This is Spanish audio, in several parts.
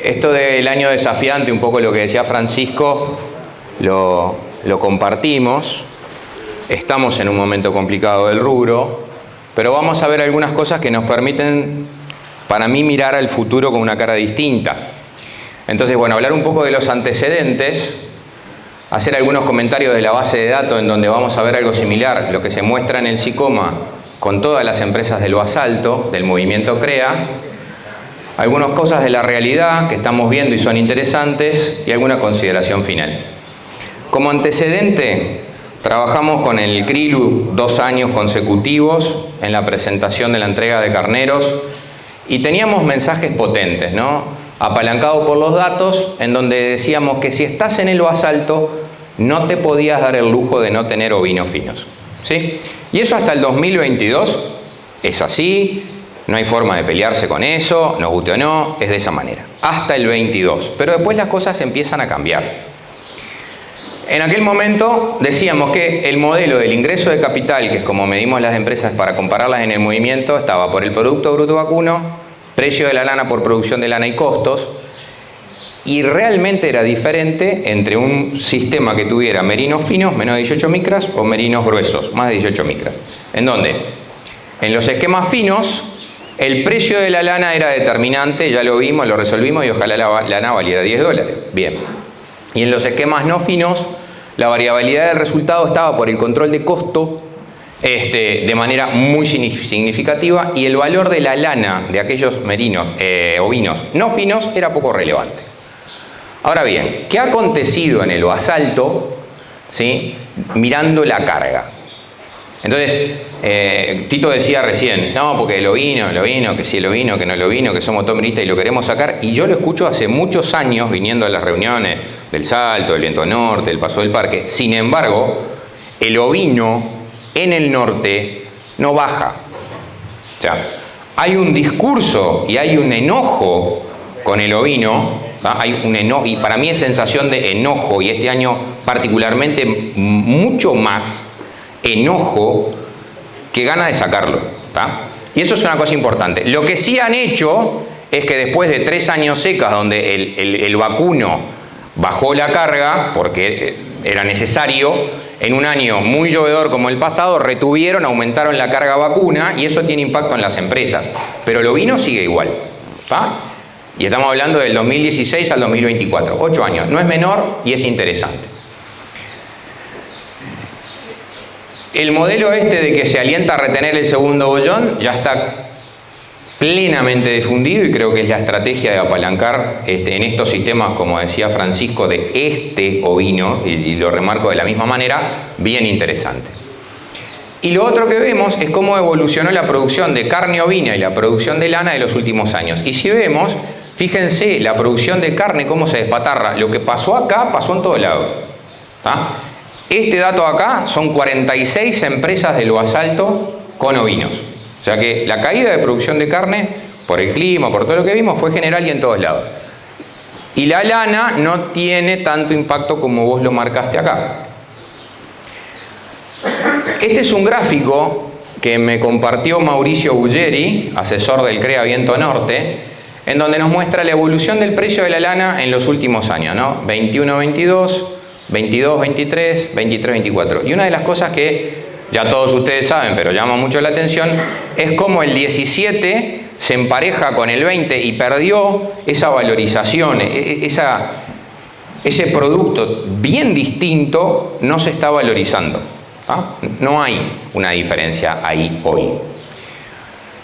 Esto del año desafiante, un poco lo que decía Francisco, lo compartimos. Estamos en un momento complicado del rubro, pero vamos a ver algunas cosas que nos permiten, para mí, mirar al futuro con una cara distinta. Entonces, bueno, hablar un poco de los antecedentes, hacer algunos comentarios de la base de datos en donde vamos a ver algo similar, lo que se muestra en el SICOMA con todas las empresas del basalto, del movimiento CREA, algunas cosas de la realidad que estamos viendo y son interesantes y alguna consideración final. Como antecedente, trabajamos con el CRILU 2 años consecutivos en la presentación de la entrega de carneros y teníamos mensajes potentes, ¿no? Apalancado por los datos, en donde decíamos que si estás en el basalto no te podías dar el lujo de no tener ovinos finos, ¿sí? Y eso hasta el 2022 es así, no hay forma de pelearse con eso, nos guste o no, es de esa manera. Hasta el 22, pero después las cosas empiezan a cambiar. En aquel momento decíamos que el modelo del ingreso de capital, que es como medimos las empresas para compararlas en el movimiento, estaba por el Producto Bruto Vacuno, precio de la lana por producción de lana y costos, y realmente era diferente entre un sistema que tuviera merinos finos, menos de 18 micras, o merinos gruesos, más de 18 micras. ¿En dónde? En los esquemas finos, el precio de la lana era determinante, ya lo vimos, lo resolvimos, y ojalá la lana valiera $10. Bien. Y en los esquemas no finos, la variabilidad del resultado estaba por el control de costo de manera muy significativa, y el valor de la lana de aquellos merinos, ovinos no finos, era poco relevante. Ahora bien, ¿qué ha acontecido en el basalto, ¿sí? Mirando la carga? Entonces, Tito decía recién, no, porque el ovino, que sí el ovino, que no el ovino, que somos tomeristas y lo queremos sacar, y yo lo escucho hace muchos años viniendo a las reuniones del Salto, del Viento Norte, del Paso del Parque. Sin embargo, el ovino en el norte no baja. O sea, hay un discurso y hay un enojo con el ovino, ¿va? Hay un enojo, y para mí es sensación de enojo, y este año particularmente mucho más enojo que gana de sacarlo, ¿tá? Y eso es una cosa importante. Lo que sí han hecho es que después de 3 años secas donde el vacuno bajó la carga porque era necesario, en un año muy llovedor como el pasado retuvieron, aumentaron la carga vacuna, y eso tiene impacto en las empresas, pero el ovino sigue igual, ¿tá? Y estamos hablando del 2016 al 2024, 8 años, no es menor y es interesante. El modelo de que se alienta a retener el segundo bollón ya está plenamente difundido, y creo que es la estrategia de apalancar en estos sistemas, como decía Francisco, de este ovino, y lo remarco de la misma manera, bien interesante. Y lo otro que vemos es cómo evolucionó la producción de carne ovina y la producción de lana de los últimos años. Y si vemos, fíjense, la producción de carne, cómo se despatarra. Lo que pasó acá, pasó en todo lado, ¿tá? Este dato acá son 46 empresas del basalto con ovinos. O sea que la caída de producción de carne, por el clima, por todo lo que vimos, fue general y en todos lados. Y la lana no tiene tanto impacto como vos lo marcaste acá. Este es un gráfico que me compartió Mauricio Bulleri, asesor del CREA Viento Norte, en donde nos muestra la evolución del precio de la lana en los últimos años, ¿no? 21-22, 22-23, 23-24. Y una de las cosas que ya todos ustedes saben, pero llama mucho la atención, es cómo el 17 se empareja con el 20 y perdió esa valorización, ese producto bien distinto no se está valorizando, ¿ah? No hay una diferencia ahí hoy.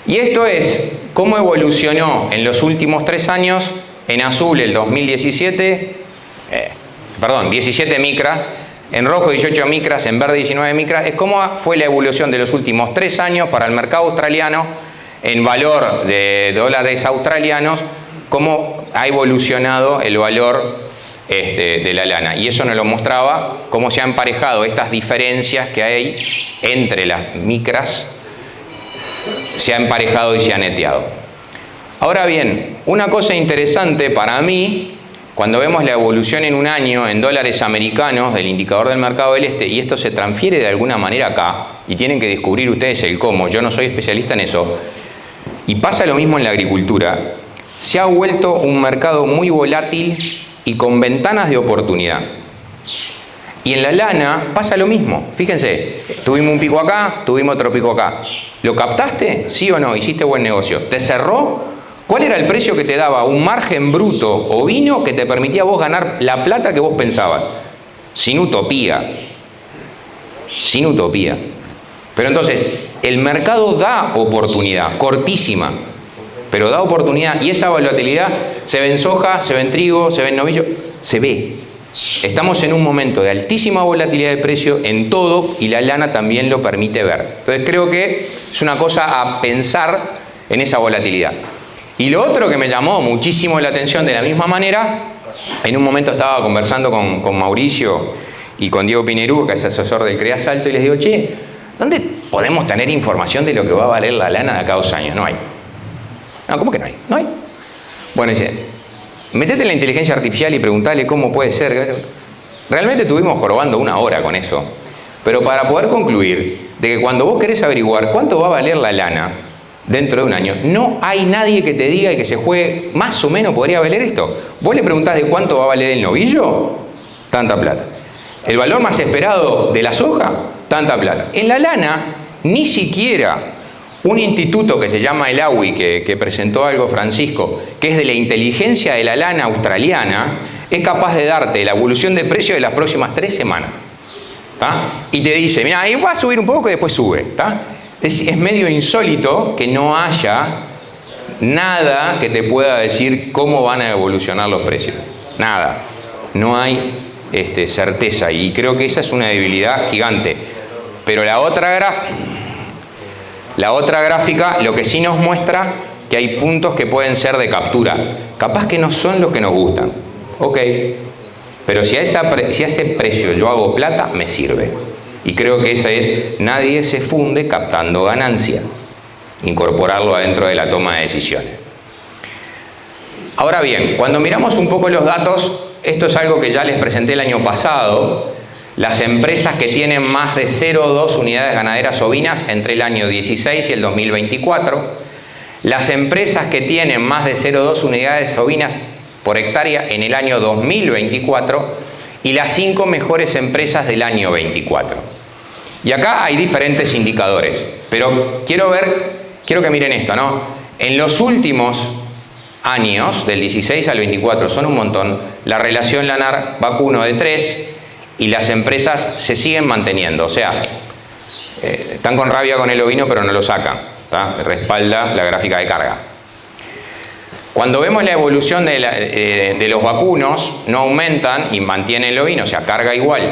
Y esto es cómo evolucionó en los últimos 3 años, en azul el 2017, 17 micras, en rojo 18 micras, en verde 19 micras, es cómo fue la evolución de los últimos 3 años para el mercado australiano en valor de dólares australianos, cómo ha evolucionado el valor de la lana. Y eso nos lo mostraba, cómo se han emparejado estas diferencias que hay entre las micras, se ha emparejado y se ha neteado. Ahora bien, una cosa interesante para mí, cuando vemos la evolución en un año en dólares americanos del indicador del mercado del este, y esto se transfiere de alguna manera acá, y tienen que descubrir ustedes el cómo, yo no soy especialista en eso, y pasa lo mismo en la agricultura, se ha vuelto un mercado muy volátil y con ventanas de oportunidad. Y en la lana pasa lo mismo. Fíjense, tuvimos un pico acá, tuvimos otro pico acá. ¿Lo captaste? ¿Sí o no? ¿Hiciste buen negocio? ¿Te cerró? ¿Cuál era el precio que te daba un margen bruto ovino que te permitía a vos ganar la plata que vos pensabas? Sin utopía. Sin utopía. Pero entonces, el mercado da oportunidad, cortísima, pero da oportunidad. Y esa volatilidad se ve en soja, se ve en trigo, se ve en novillo, se ve. Estamos en un momento de altísima volatilidad de precio en todo y la lana también lo permite ver. Entonces creo que es una cosa a pensar en esa volatilidad. Y lo otro que me llamó muchísimo la atención de la misma manera, en un momento estaba conversando con Mauricio y con Diego Pinerú, que es asesor del CREA Salto, y les digo, che, ¿dónde podemos tener información de lo que va a valer la lana de acá a 2 años? No hay. No, ¿cómo que no hay? No hay. Bueno, dice, metete en la inteligencia artificial y preguntale cómo puede ser. Realmente estuvimos jorobando 1 hora con eso. Pero para poder concluir de que cuando vos querés averiguar cuánto va a valer la lana dentro de 1 año, no hay nadie que te diga y que se juegue más o menos podría valer esto. Vos le preguntás de cuánto va a valer el novillo, tanta plata. El valor más esperado de la soja, tanta plata. En la lana, ni siquiera un instituto que se llama el AWI, que presentó algo Francisco, que es de la inteligencia de la lana australiana, es capaz de darte la evolución de precio de las próximas 3 semanas. ¿Tá? Y te dice, mira, ahí va a subir un poco y después sube. ¿Tá? Es medio insólito que no haya nada que te pueda decir cómo van a evolucionar los precios. Nada. No hay certeza. Y creo que esa es una debilidad gigante. Pero la otra gráfica lo que sí nos muestra que hay puntos que pueden ser de captura. Capaz que no son los que nos gustan. Ok. Pero si a ese precio yo hago plata, me sirve. Y creo que esa es, nadie se funde captando ganancia. Incorporarlo adentro de la toma de decisiones. Ahora bien, cuando miramos un poco los datos, esto es algo que ya les presenté el año pasado. Las empresas que tienen más de 0,2 unidades ganaderas ovinas entre el año 16 y el 2024. Las empresas que tienen más de 0,2 unidades ovinas por hectárea en el año 2024. Y las 5 mejores empresas del año 24. Y acá hay diferentes indicadores. Pero quiero que miren esto, ¿no? En los últimos años, del 16 al 24, son un montón. La relación lanar-vacuno de 3. Y las empresas se siguen manteniendo, o sea, están con rabia con el ovino pero no lo sacan, ¿tá? Respalda la gráfica de carga. Cuando vemos la evolución de los vacunos, no aumentan y mantienen el ovino, o sea, carga igual.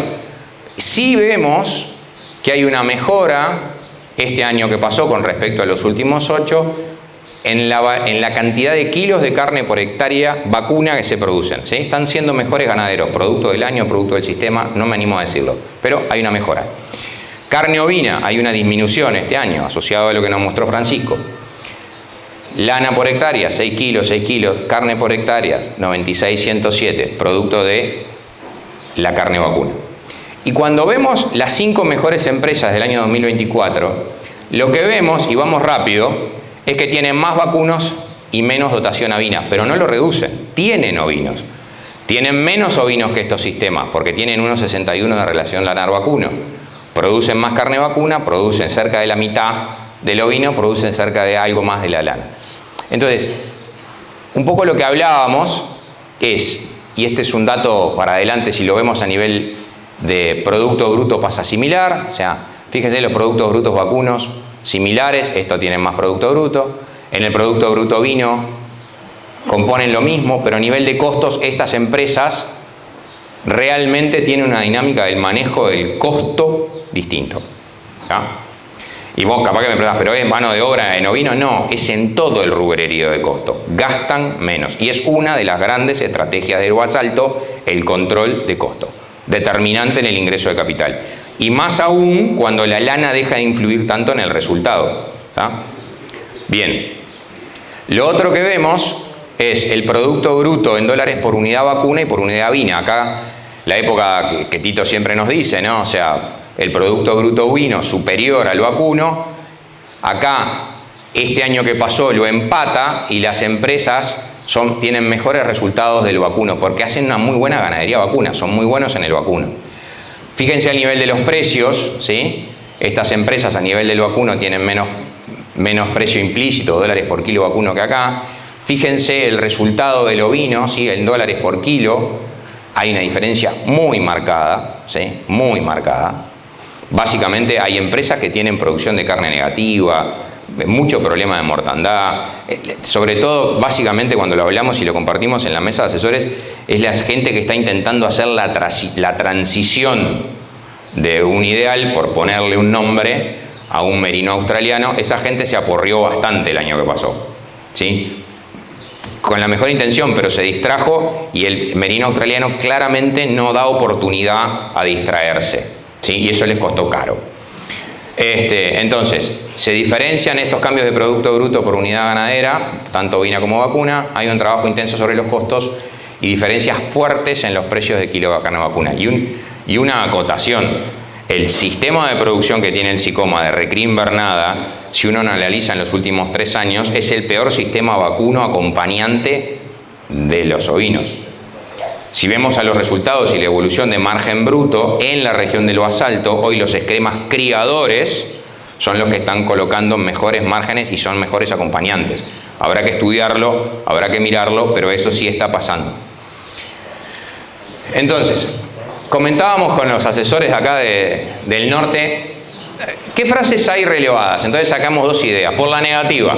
Sí vemos que hay una mejora este año que pasó con respecto a los últimos 8 en la cantidad de kilos de carne por hectárea vacuna que se producen. ¿Sí? Están siendo mejores ganaderos, producto del año, producto del sistema, no me animo a decirlo, pero hay una mejora. Carne ovina, hay una disminución este año, asociado a lo que nos mostró Francisco. Lana por hectárea, 6 kilos, carne por hectárea, 96, 107, producto de la carne vacuna. Y cuando vemos las 5 mejores empresas del año 2024, lo que vemos, y vamos rápido, es que tienen más vacunos y menos dotación ovina, pero no lo reducen, tienen ovinos. Tienen menos ovinos que estos sistemas, porque tienen 1,61 de relación lanar-vacuno. Producen más carne vacuna, producen cerca de la mitad del ovino, producen cerca de algo más de la lana. Entonces, un poco lo que hablábamos es, y este es un dato para adelante si lo vemos a nivel de Producto Bruto pasa similar, o sea, fíjense los productos brutos vacunos similares, esto tiene más Producto Bruto, en el Producto Bruto ovino componen lo mismo, pero a nivel de costos estas empresas realmente tienen una dinámica del manejo del costo distinto. ¿Ya? Y vos capaz que me preguntás, ¿pero es mano de obra en ovino? No, es en todo el rubrerío de costo. Gastan menos. Y es una de las grandes estrategias del basalto, el control de costo. Determinante en el ingreso de capital. Y más aún cuando la lana deja de influir tanto en el resultado. ¿Tá? Bien. Lo otro que vemos es el Producto Bruto en dólares por unidad vacuna y por unidad ovina. Acá la época que Tito siempre nos dice, ¿no? O sea, el Producto Bruto ovino superior al vacuno. Acá, este año que pasó lo empata y las empresas tienen mejores resultados del vacuno, porque hacen una muy buena ganadería vacuna, son muy buenos en el vacuno. Fíjense al nivel de los precios, ¿sí? Estas empresas a nivel del vacuno tienen menos precio implícito, dólares por kilo vacuno que acá. Fíjense el resultado del ovino, ¿sí? En dólares por kilo, hay una diferencia muy marcada, ¿sí? Muy marcada. Básicamente hay empresas que tienen producción de carne negativa, mucho problema de mortandad, sobre todo básicamente cuando lo hablamos y lo compartimos en la mesa de asesores, es la gente que está intentando hacer la transición de un ideal, por ponerle un nombre, a un merino australiano. Esa gente se aporrió bastante el año que pasó, ¿sí? Con la mejor intención, pero se distrajo y el merino australiano claramente no da oportunidad a distraerse, ¿sí? Y eso les costó caro. Entonces, se diferencian estos cambios de Producto Bruto por unidad ganadera, tanto ovina como vacuna. Hay un trabajo intenso sobre los costos y diferencias fuertes en los precios de kilo de carne vacuna. Y una acotación: el sistema de producción que tiene el SICOMA de recría invernada, si uno lo analiza en los últimos 3 años, es el peor sistema vacuno acompañante de los ovinos. Si vemos a los resultados y la evolución de margen bruto en la región del basalto, hoy los esquemas criadores son los que están colocando mejores márgenes y son mejores acompañantes. Habrá que estudiarlo, habrá que mirarlo, pero eso sí está pasando. Entonces, comentábamos con los asesores acá del norte, ¿qué frases hay relevadas? Entonces sacamos 2 ideas. Por la negativa,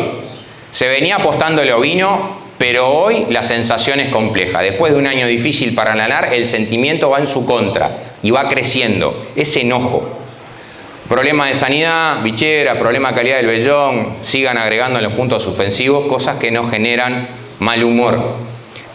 se venía apostando el ovino, pero hoy la sensación es compleja. Después de un año difícil para lanar, el sentimiento va en su contra y va creciendo. Es enojo. Problema de sanidad, bichera, problema de calidad del vellón, sigan agregando en los puntos suspensivos cosas que no generan mal humor.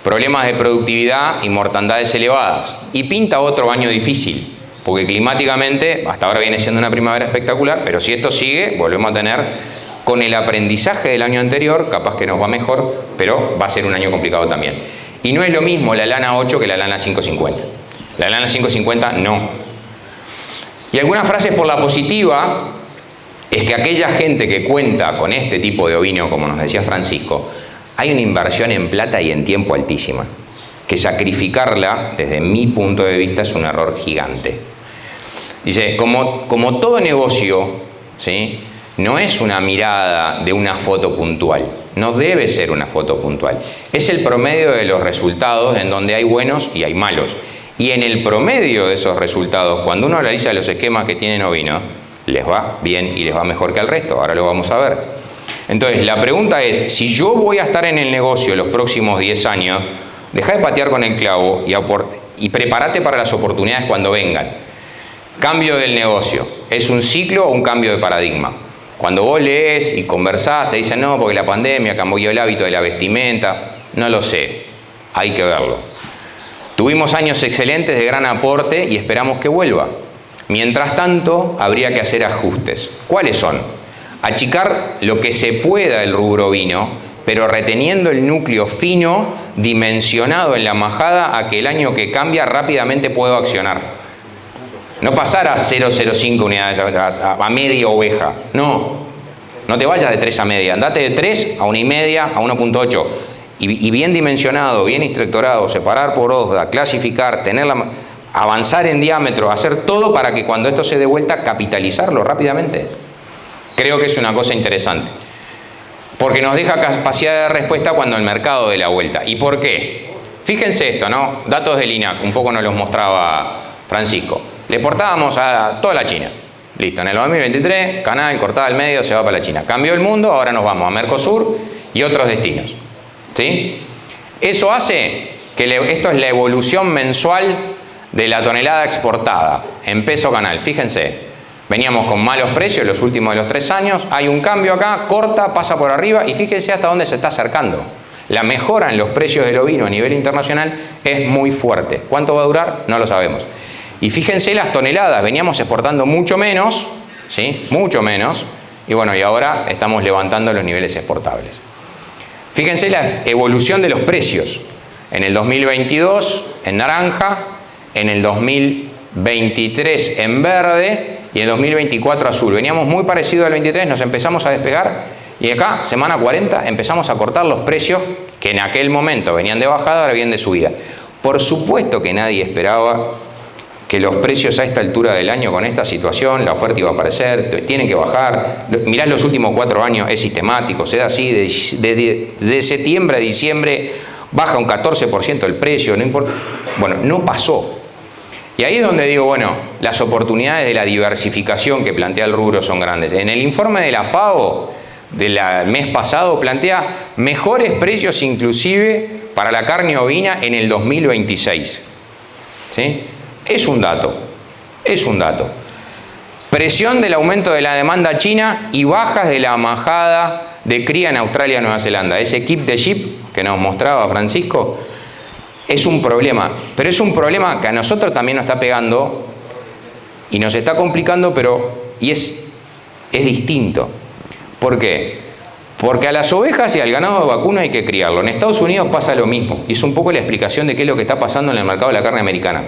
Problemas de productividad y mortandades elevadas. Y pinta otro año difícil, porque climáticamente hasta ahora viene siendo una primavera espectacular, pero si esto sigue, volvemos a tener, con el aprendizaje del año anterior, capaz que nos va mejor, pero va a ser un año complicado también. Y no es lo mismo la lana 8 que la lana 550. La lana 550 no. Y algunas frases por la positiva es que aquella gente que cuenta con este tipo de ovino, como nos decía Francisco, hay una inversión en plata y en tiempo altísima, que sacrificarla, desde mi punto de vista, es un error gigante. Dice, como todo negocio, ¿sí?, no es una mirada de una foto puntual, no debe ser una foto puntual. Es el promedio de los resultados en donde hay buenos y hay malos. Y en el promedio de esos resultados, cuando uno analiza los esquemas que tienen ovino, les va bien y les va mejor que al resto. Ahora lo vamos a ver. Entonces, la pregunta es, si yo voy a estar en el negocio los próximos 10 años, deja de patear con el clavo y prepárate para las oportunidades cuando vengan. Cambio del negocio. ¿Es un ciclo o un cambio de paradigma? Cuando vos lees y conversás, te dicen, no, porque la pandemia cambió el hábito de la vestimenta. No lo sé, hay que verlo. Tuvimos años excelentes de gran aporte y esperamos que vuelva. Mientras tanto, habría que hacer ajustes. ¿Cuáles son? Achicar lo que se pueda el rubro ovino, pero reteniendo el núcleo fino, dimensionado en la majada, a que el año que cambia rápidamente puedo accionar. No pasar a 0,05 unidades a media oveja. No te vayas de 3 a media. Andate de 3 a 1,5, a 1,8. Y bien dimensionado, bien instructorado, separar por OSDA, clasificar, avanzar en diámetro, hacer todo para que cuando esto se dé vuelta, capitalizarlo rápidamente. Creo que es una cosa interesante. Porque nos deja capacidad de respuesta cuando el mercado dé la vuelta. ¿Y por qué? Fíjense esto, ¿no? Datos del INAC, un poco nos los mostraba Francisco. Le exportábamos a toda la China. Listo, en el 2023, canal cortada al medio, se va para la China. Cambió el mundo, ahora nos vamos a Mercosur y otros destinos. ¿Sí? Eso hace que esto es la evolución mensual de la tonelada exportada en peso canal. Fíjense, veníamos con malos precios los últimos de los 3 años, hay un cambio acá, corta, pasa por arriba y fíjense hasta dónde se está acercando. La mejora en los precios del ovino a nivel internacional es muy fuerte. ¿Cuánto va a durar? No lo sabemos. Y fíjense las toneladas, veníamos exportando mucho menos, ¿sí? Mucho menos, y bueno, y ahora estamos levantando los niveles exportables. Fíjense la evolución de los precios. En el 2022 en naranja, en el 2023 en verde y en el 2024 azul. Veníamos muy parecido al 23, nos empezamos a despegar Y acá, semana 40, empezamos a cortar los precios que en aquel momento venían de bajada, ahora vienen de subida. Por supuesto que nadie esperaba que los precios a esta altura del año, con esta situación, la oferta iba a aparecer, tienen que bajar. Mirá los últimos 4 años, es sistemático, se da así, de septiembre a diciembre baja un 14% el precio, no importa. Bueno, no pasó. Y ahí es donde digo, bueno, las oportunidades de la diversificación que plantea el rubro son grandes. En el informe de la FAO del mes pasado plantea mejores precios inclusive para la carne ovina en el 2026. ¿Sí? Es un dato, es un dato. Presión del aumento de la demanda china y bajas de la majada de cría en Australia y Nueva Zelanda. Ese keep the sheep que nos mostraba Francisco es un problema, pero es un problema que a nosotros también nos está pegando y nos está complicando, y es distinto. ¿Por qué? Porque a las ovejas y al ganado de vacuno hay que criarlo. En Estados Unidos pasa lo mismo, y es un poco la explicación de qué es lo que está pasando en el mercado de la carne americana.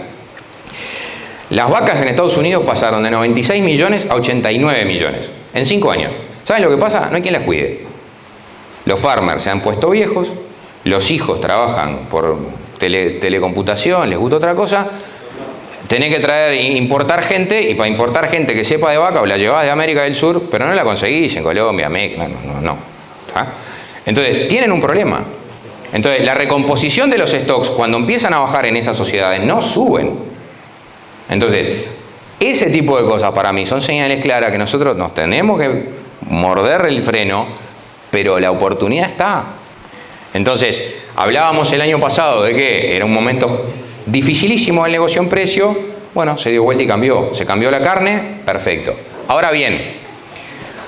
Las vacas en Estados Unidos pasaron de 96 millones a 89 millones en 5 años. ¿Saben lo que pasa? No hay quien las cuide. Los farmers se han puesto viejos, los hijos trabajan por telecomputación, les gusta otra cosa, tenés que importar gente, y para importar gente que sepa de vaca, o la llevás de América del Sur, pero no la conseguís en Colombia, México, no. ¿Ah? Entonces, tienen un problema. Entonces, la recomposición de los stocks, cuando empiezan a bajar en esas sociedades, no suben. Entonces, ese tipo de cosas para mí son señales claras que nosotros nos tenemos que morder el freno, pero la oportunidad está. Entonces, hablábamos el año pasado de que era un momento dificilísimo el negocio en precio. Bueno, se dio vuelta y cambió. Se cambió la carne, perfecto. Ahora bien,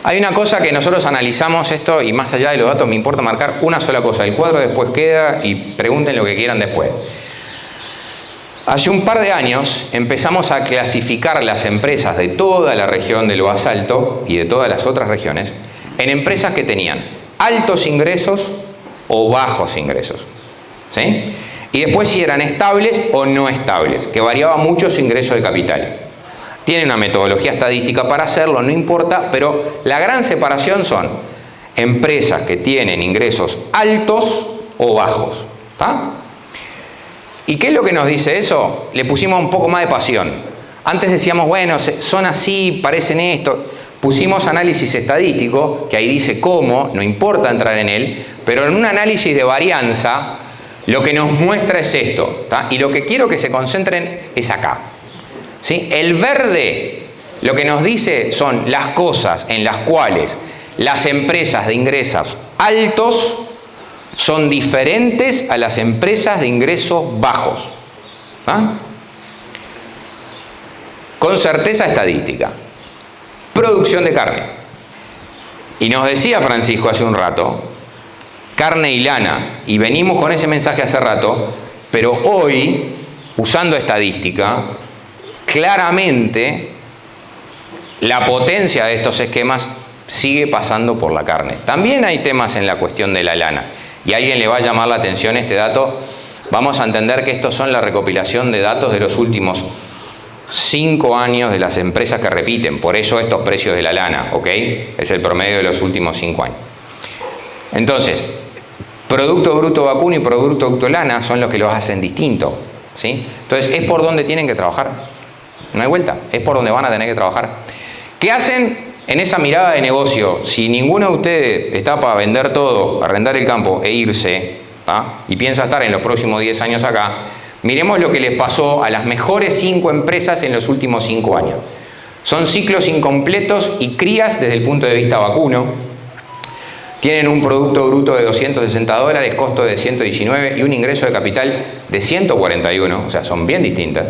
hay una cosa que nosotros analizamos esto, y más allá de los datos me importa marcar una sola cosa. El cuadro después queda y pregunten lo que quieran después. Hace un par de años empezamos a clasificar las empresas de toda la región del basalto y de todas las otras regiones en empresas que tenían altos ingresos o bajos ingresos. ¿Sí? Y después si eran estables o no estables, que variaba mucho su ingreso de capital. Tiene una metodología estadística para hacerlo, no importa, pero la gran separación son empresas que tienen ingresos altos o bajos. ¿Está? ¿Y qué es lo que nos dice eso? Le pusimos un poco más de pasión. Antes decíamos, bueno, son así, parecen esto. Pusimos análisis estadístico, que ahí dice cómo, no importa entrar en él, pero en un análisis de varianza, lo que nos muestra es esto. ¿Tá? Y lo que quiero que se concentren es acá. ¿Sí? El verde, lo que nos dice son las cosas en las cuales las empresas de ingresos altos son diferentes a las empresas de ingresos bajos. ¿Ah? Con certeza estadística. Producción de carne. Y nos decía Francisco hace un rato, carne y lana, y venimos con ese mensaje hace rato, pero hoy, usando estadística, claramente la potencia de estos esquemas sigue pasando por la carne. También hay temas en la cuestión de la lana. Y a alguien le va a llamar la atención este dato. Vamos a entender que estos son la recopilación de datos de los últimos 5 años de las empresas que repiten. Por eso estos precios de la lana, ¿ok? Es el promedio de los últimos 5 años. Entonces, Producto Bruto Vacuno y Producto Bruto Lana son los que los hacen distintos, ¿sí? Entonces, es por donde tienen que trabajar. No hay vuelta. Es por donde van a tener que trabajar. ¿Qué hacen en esa mirada de negocio? Si ninguno de ustedes está para vender todo, arrendar el campo e irse, ¿tá? Y piensa estar en los próximos 10 años acá, miremos lo que les pasó a las mejores 5 empresas en los últimos 5 años. Son ciclos incompletos y crías desde el punto de vista vacuno. Tienen un producto bruto de $260, costo de 119 y un ingreso de capital de 141. O sea, son bien distintas.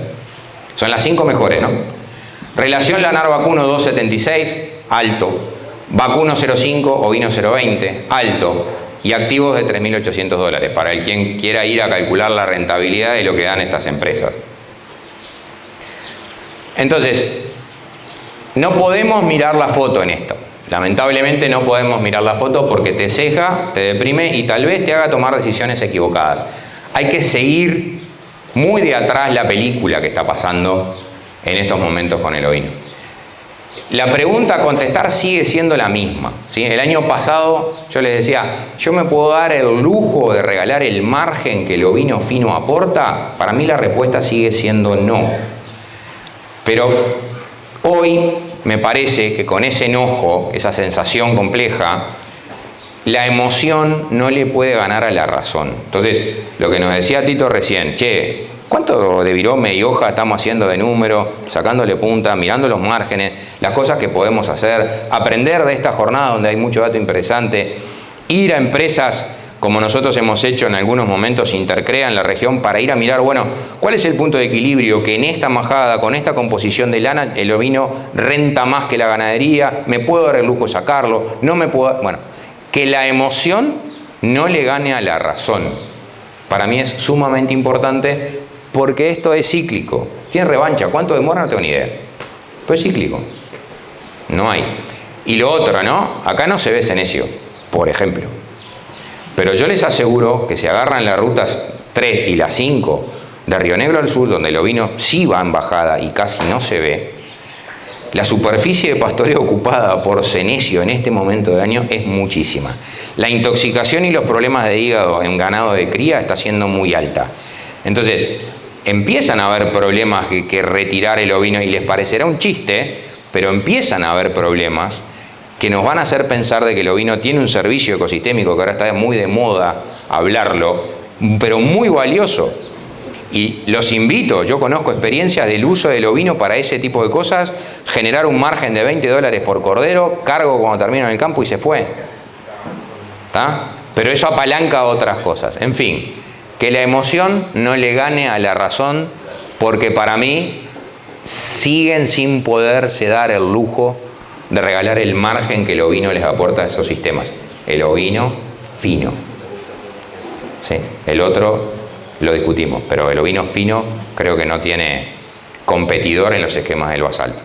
Son las 5 mejores, ¿no? Relación lanar-vacuno 276, alto. Vacuno 0,5, ovino 0,20, alto. Y activos de $3.800, para el quien quiera ir a calcular la rentabilidad de lo que dan estas empresas. Entonces, no podemos mirar la foto en esto. Lamentablemente no podemos mirar la foto porque te ceja, te deprime y tal vez te haga tomar decisiones equivocadas. Hay que seguir muy de atrás la película que está pasando en estos momentos con el ovino. La pregunta a contestar sigue siendo la misma, ¿sí? El año pasado yo les decía, ¿yo me puedo dar el lujo de regalar el margen que el ovino fino aporta? Para mí la respuesta sigue siendo no. Pero hoy me parece que con ese enojo, esa sensación compleja, la emoción no le puede ganar a la razón. Entonces, lo que nos decía Tito recién, che, ¿cuánto de virome y hoja estamos haciendo de número, sacándole punta, mirando los márgenes, las cosas que podemos hacer, aprender de esta jornada donde hay mucho dato interesante, ir a empresas como nosotros hemos hecho en algunos momentos Intercrea en la región para ir a mirar, bueno, ¿cuál es el punto de equilibrio que en esta majada, con esta composición de lana, el ovino renta más que la ganadería? ¿Me puedo dar el lujo de sacarlo? ¿No me puedo? Bueno, que la emoción no le gane a la razón. Para mí es sumamente importante porque esto es cíclico. ¿Tiene revancha? ¿Cuánto demora? No tengo ni idea. Pero es cíclico. No hay. Y lo otro, ¿no? Acá no se ve cenecio, por ejemplo. Pero yo les aseguro que si agarran las rutas 3 y la 5 de Río Negro al sur, donde el ovino sí va en bajada y casi no se ve, la superficie de pastoreo ocupada por cenecio en este momento de año es muchísima. La intoxicación y los problemas de hígado en ganado de cría está siendo muy alta. Entonces, empiezan a haber problemas que retirar el ovino y les parecerá un chiste, pero empiezan a haber problemas que nos van a hacer pensar de que el ovino tiene un servicio ecosistémico, que ahora está muy de moda hablarlo, pero muy valioso. Y los invito, yo conozco experiencias del uso del ovino para ese tipo de cosas, generar un margen de $20 por cordero, cargo cuando termino en el campo y se fue. ¿Tá? Pero eso apalanca otras cosas. En fin, que la emoción no le gane a la razón, porque para mí siguen sin poderse dar el lujo de regalar el margen que el ovino les aporta a esos sistemas. El ovino fino. ¿Sí? El otro lo discutimos, pero el ovino fino creo que no tiene competidor en los esquemas del basalto.